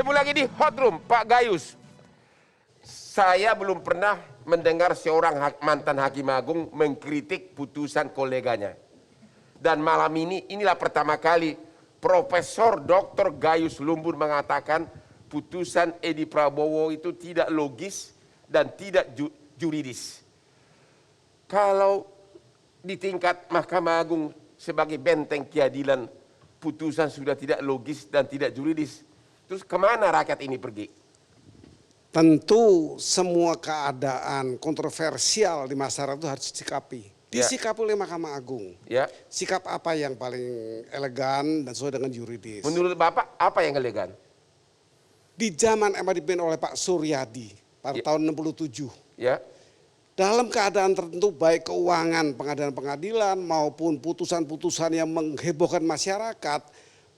Kembali lagi di Hot Room, Pak Gayus. Saya belum pernah mendengar seorang mantan Hakim Agung mengkritik putusan koleganya. Dan malam ini, inilah pertama kali Profesor Dr. Gayus Lumbun mengatakan putusan Edi Prabowo itu tidak logis dan tidak juridis. Kalau di tingkat Mahkamah Agung sebagai benteng keadilan, putusan sudah tidak logis dan tidak juridis, terus kemana rakyat ini pergi? Tentu semua keadaan kontroversial di masyarakat itu harus disikapi. Disikapi oleh Mahkamah Agung. Ya. Sikap apa yang paling elegan dan sesuai dengan yuridis. Menurut Bapak apa yang elegan? Di zaman yang dipimpin oleh Pak Suryadi pada tahun 67. Ya. Dalam keadaan tertentu baik keuangan pengadilan-pengadilan maupun putusan-putusan yang menghebohkan masyarakat,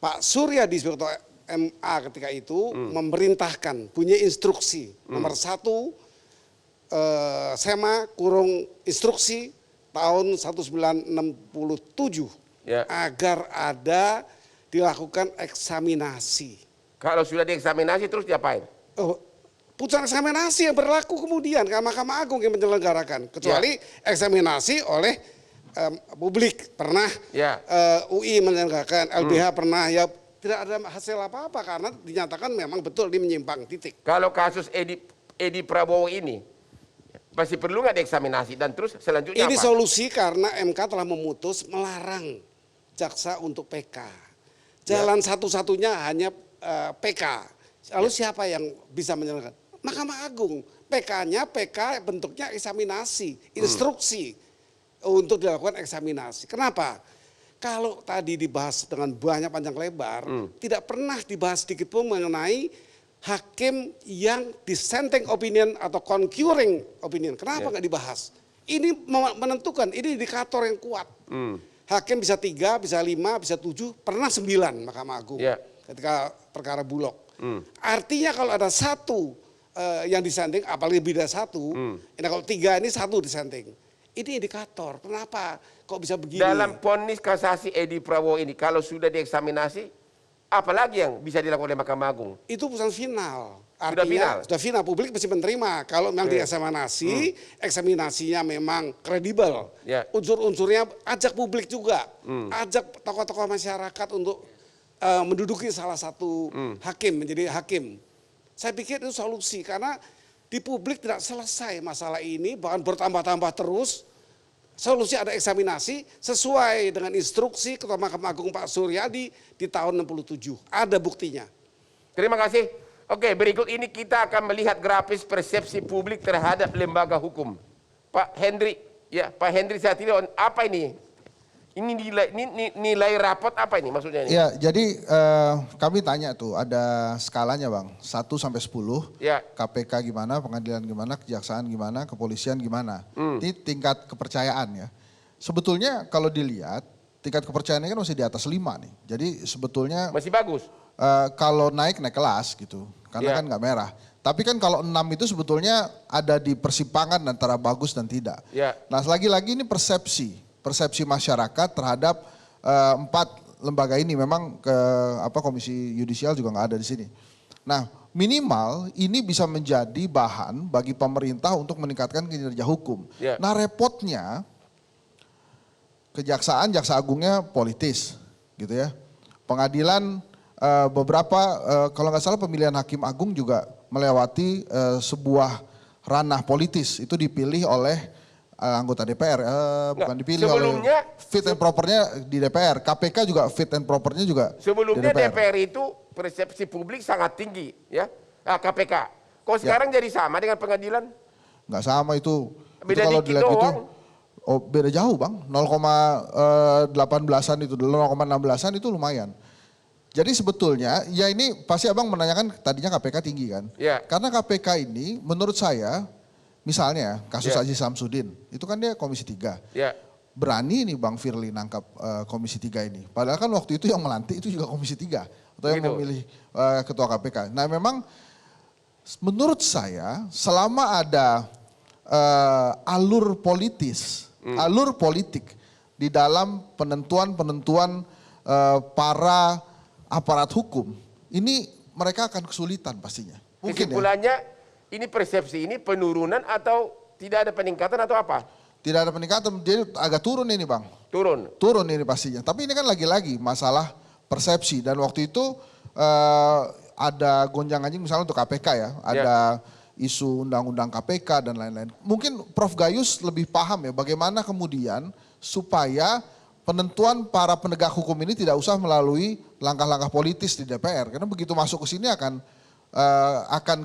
Pak Suryadi sebagai MA ketika itu memerintahkan punya instruksi nomor 1 SEMA kurung instruksi tahun 1967 agar ada dilakukan eksaminasi. Kalau sudah dieksaminasi terus diapain? Putusan eksaminasi yang berlaku kemudian ke Mahkamah Agung yang menyelenggarakan, kecuali eksaminasi oleh publik pernah, UI menyelenggarakan, LBH pernah, ya tidak ada hasil apa-apa karena dinyatakan memang betul dia menyimpang, titik. Kalau kasus Edi Prabowo ini masih perlu nggak dieksaminasi dan terus selanjutnya ini apa? solusi karena MK telah memutus melarang jaksa untuk PK. Jalan satu-satunya hanya PK. Lalu siapa yang bisa menyelenggarakan? Mahkamah Agung. PK-nya PK bentuknya eksaminasi, instruksi untuk dilakukan eksaminasi. Kenapa? Kalau tadi dibahas dengan banyak panjang lebar, tidak pernah dibahas sedikit pun mengenai hakim yang dissenting opinion atau concurring opinion. Kenapa nggak dibahas? Ini menentukan, ini indikator yang kuat. Hakim bisa 3, bisa 5, bisa 7, pernah 9 Mahkamah Agung ketika perkara Bulog. Artinya kalau ada satu yang dissenting, apalagi lebih dari satu, kalau 3 ini 1 dissenting. Ini indikator, kenapa kok bisa begini? Dalam vonis kasasi Edi Prabowo ini, kalau sudah dieksaminasi, apalagi yang bisa dilakukan oleh Mahkamah Agung? Itu putusan final. Artinya, sudah final, publik mesti menerima. Kalau memang dieksaminasi, eksaminasinya memang kredibel. Unsur-unsurnya ajak publik juga, ajak tokoh-tokoh masyarakat untuk menduduki salah satu hakim, menjadi hakim. Saya pikir itu solusi, karena di publik tidak selesai masalah ini, bahkan bertambah-tambah terus. Solusi ada eksaminasi sesuai dengan instruksi Ketua Mahkamah Agung Pak Suryadi di tahun 67. Ada buktinya. Terima kasih. Oke, berikut ini kita akan melihat grafis persepsi publik terhadap lembaga hukum. Pak Hendri, Pak Hendri Satrio, apa ini? Ini nilai rapot apa ini maksudnya ini? Ya, jadi kami tanya tuh, ada skalanya Bang, 1 sampai 10. KPK gimana, pengadilan gimana, kejaksaan gimana, kepolisian gimana. Ini tingkat kepercayaan ya. Sebetulnya kalau dilihat, tingkat kepercayaannya kan masih di atas 5 nih. Jadi sebetulnya masih bagus. Kalau naik kelas gitu, karena kan nggak merah. Tapi kan kalau 6 itu sebetulnya ada di persimpangan antara bagus dan tidak. Nah lagi-lagi ini persepsi masyarakat terhadap 4 lembaga ini. Memang Komisi Yudisial juga nggak ada di sini. Nah minimal ini bisa menjadi bahan bagi pemerintah untuk meningkatkan kinerja hukum. Nah repotnya kejaksaan, jaksa agungnya politis gitu ya. Pengadilan beberapa kalau nggak salah pemilihan hakim agung juga melewati sebuah ranah politis. Itu dipilih oleh anggota DPR, bukan dipilih sebelumnya, oleh fit and propernya di DPR. KPK juga fit and propernya juga sebelumnya di DPR itu persepsi publik sangat tinggi ya, KPK. Kok sekarang jadi sama dengan pengadilan? Nggak sama itu. Beda kalau dikit dilihat doang. itu, beda jauh Bang, 0,18an itu, 0,16an itu lumayan. Jadi sebetulnya, ya ini pasti Abang menanyakan tadinya KPK tinggi kan? Karena KPK ini menurut saya, misalnya kasus Aziz Samsudin, itu kan dia Komisi 3. Berani nih Bang Firly nangkap Komisi 3 ini. Padahal kan waktu itu yang melantik itu juga Komisi 3. Atau yang memilih Ketua KPK. Nah memang menurut saya selama ada alur politis, alur politik di dalam penentuan para aparat hukum, ini mereka akan kesulitan pastinya. Mungkin kesimpulannya ini persepsi ini penurunan atau tidak ada peningkatan atau apa? Tidak ada peningkatan, jadi agak turun ini Bang. Turun ini pastinya. Tapi ini kan lagi-lagi masalah persepsi dan waktu itu ada gonjang-ganjing misalnya untuk KPK ya, ada isu undang-undang KPK dan lain-lain. Mungkin Prof Gayus lebih paham ya bagaimana kemudian supaya penentuan para penegak hukum ini tidak usah melalui langkah-langkah politis di DPR. Karena begitu masuk ke sini akan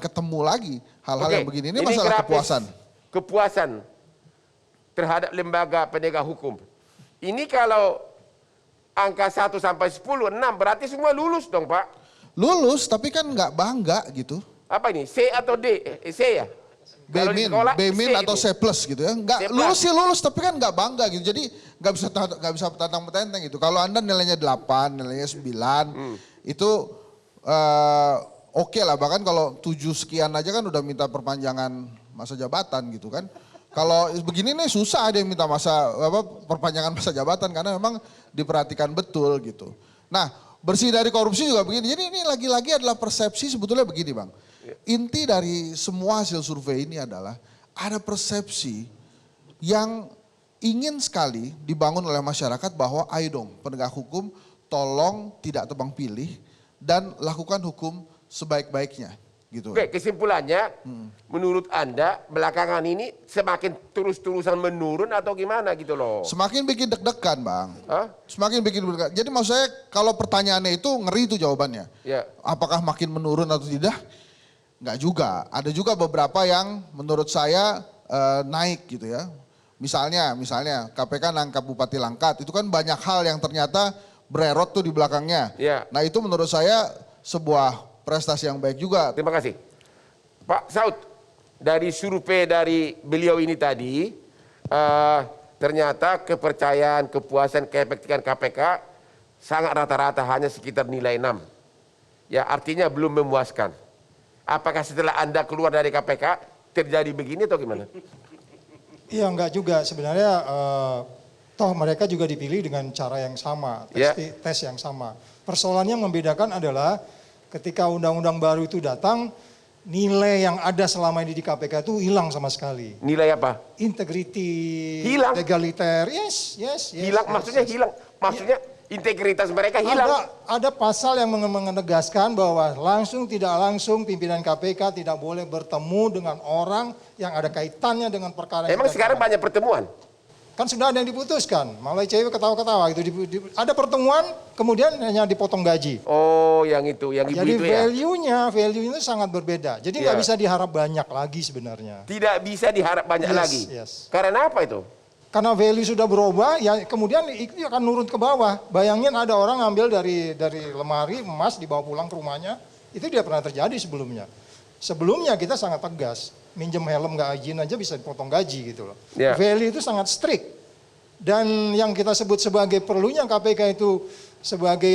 ketemu lagi hal-hal yang begini. Ini masalah kepuasan. Kepuasan terhadap lembaga penegak hukum. Ini kalau angka 1 sampai 10, 6 berarti semua lulus dong Pak. Lulus tapi kan nggak bangga gitu. Apa ini? C atau D? C ya? B- atau C plus gitu ya. Nggak lulus sih lulus tapi kan nggak bangga gitu. Jadi nggak bisa tantang-tenteng gitu. Kalau Anda nilainya 8, nilainya 9 itu oke lah. Bahkan kalau 7 sekian aja kan udah minta perpanjangan masa jabatan gitu kan. Kalau begini nih susah ada yang minta perpanjangan masa jabatan karena memang diperhatikan betul gitu. Nah, bersih dari korupsi juga begini. Jadi ini lagi-lagi adalah persepsi sebetulnya begini Bang. Inti dari semua hasil survei ini adalah ada persepsi yang ingin sekali dibangun oleh masyarakat bahwa ayo dong penegak hukum tolong tidak tebang pilih dan lakukan hukum sebaik-baiknya. Gitu. Oke, kesimpulannya menurut Anda belakangan ini semakin terus-terusan menurun atau gimana gitu loh? Semakin bikin deg-degan Bang. Hah? Semakin bikin deg-degan. Jadi maksud saya kalau pertanyaannya itu ngeri itu jawabannya. Ya. Apakah makin menurun atau tidak? Enggak juga. Ada juga beberapa yang menurut saya naik gitu ya. Misalnya KPK nangkap Bupati Langkat. Itu kan banyak hal yang ternyata bererot tuh di belakangnya. Ya. Nah itu menurut saya sebuah prestasi yang baik juga. Terima kasih. Pak Saud, dari survei dari beliau ini tadi, ternyata kepercayaan, kepuasan, keefektifan KPK sangat rata-rata hanya sekitar nilai 6. Ya artinya belum memuaskan. Apakah setelah Anda keluar dari KPK terjadi begini atau gimana? Iya enggak juga sebenarnya toh mereka juga dipilih dengan cara yang sama, tes yang sama. Persoalannya yang membedakan adalah ketika undang-undang baru itu datang, nilai yang ada selama ini di KPK itu hilang sama sekali. Nilai apa? Integriti, hilang. Legaliter, yes. Hilang, maksudnya hilang. Maksudnya integritas mereka hilang. Ada pasal yang menegaskan bahwa langsung tidak langsung pimpinan KPK tidak boleh bertemu dengan orang yang ada kaitannya dengan perkara. Emang sekarang banyak pertemuan? Kan sudah ada yang diputuskan, malah cewek ketawa-ketawa itu ada pertemuan kemudian hanya dipotong gaji. Oh, yang itu, yang ibu jadi itu ya. value-nya sangat berbeda. Jadi nggak bisa diharap banyak lagi sebenarnya. Tidak bisa diharap banyak lagi. Yes. Karena apa itu? Karena value sudah berubah, ya kemudian itu akan nurun ke bawah. Bayangin ada orang ngambil dari lemari emas dibawa pulang ke rumahnya, itu tidak pernah terjadi sebelumnya. Sebelumnya kita sangat tegas. Minjem helm nggak izin aja bisa dipotong gaji gitu loh. Yeah. Value itu sangat strict. Dan yang kita sebut sebagai perlunya KPK itu sebagai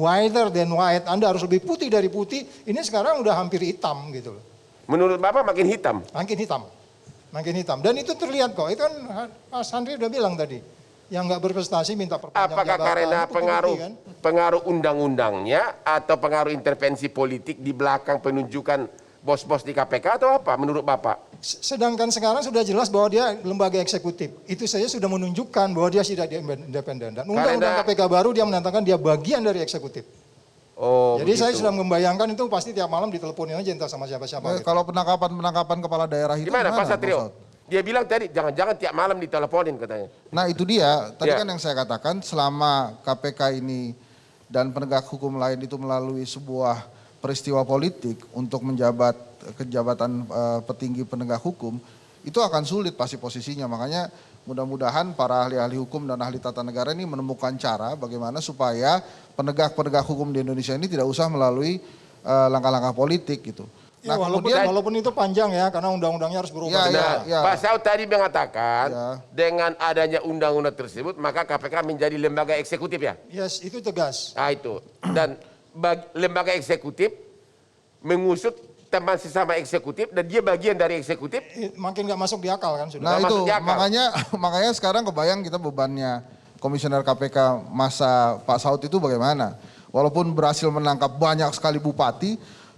whiter than white. Anda harus lebih putih dari putih. Ini sekarang udah hampir hitam gitu loh. Menurut Bapak makin hitam? Makin hitam. Dan itu terlihat kok. Itu kan Mas Andri udah bilang tadi. Yang nggak berprestasi minta perpanjangan apakah jabatan. Karena kan? pengaruh undang-undangnya atau pengaruh intervensi politik di belakang penunjukan bos-bos di KPK atau apa menurut Bapak? Sedangkan sekarang sudah jelas bahwa dia lembaga eksekutif. Itu saja sudah menunjukkan bahwa dia tidak independen. Dan undang-undang KPK baru dia menantangkan dia bagian dari eksekutif. Oh, jadi begitu. saya sudah membayangkan itu pasti tiap malam diteleponin aja entah sama siapa-siapa. Gitu. Kalau penangkapan kepala daerah itu gimana Pak Satrio? Dia bilang tadi jangan-jangan tiap malam diteleponin katanya. Nah itu dia, tadi kan yang saya katakan selama KPK ini dan penegak hukum lain itu melalui sebuah peristiwa politik untuk menjabat kejabatan petinggi penegak hukum, itu akan sulit pasti posisinya. Makanya mudah-mudahan para ahli-ahli hukum dan ahli tata negara ini menemukan cara bagaimana supaya penegak-penegak hukum di Indonesia ini tidak usah melalui langkah-langkah politik gitu. Ya, nah, walaupun itu panjang ya, karena undang-undangnya harus berubah. Pak Saud tadi mengatakan dengan adanya undang-undang tersebut maka KPK menjadi lembaga eksekutif ya? Yes, itu tegas. Nah itu. Dan lembaga eksekutif mengusut teman sesama eksekutif dan dia bagian dari eksekutif. Makin nggak masuk di akal kan sudah. Nah itu makanya sekarang kebayang kita bebannya komisioner KPK masa Pak Saud itu bagaimana. walaupun berhasil menangkap banyak sekali bupati,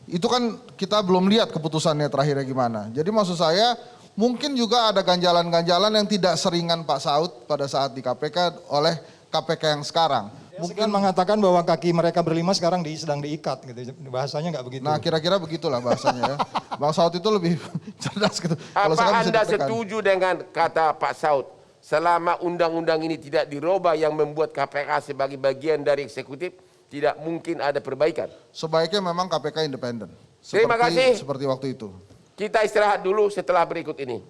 itu kan kita belum lihat keputusannya terakhirnya gimana. Jadi maksud saya mungkin juga ada ganjalan-ganjalan yang tidak seringan Pak Saud pada saat di KPK oleh KPK yang sekarang. Mungkin mengatakan bahwa kaki mereka berlima sekarang sedang diikat gitu. Bahasanya nggak begitu. Nah kira-kira begitulah bahasanya ya. Bang Saud itu lebih cerdas gitu. Kalau Apa Anda setuju dengan kata Pak Saud? Selama undang-undang ini tidak dirubah yang membuat KPK sebagai bagian dari eksekutif, tidak mungkin ada perbaikan. Sebaiknya memang KPK independen. Terima kasih. Seperti waktu itu. Kita istirahat dulu setelah berikut ini.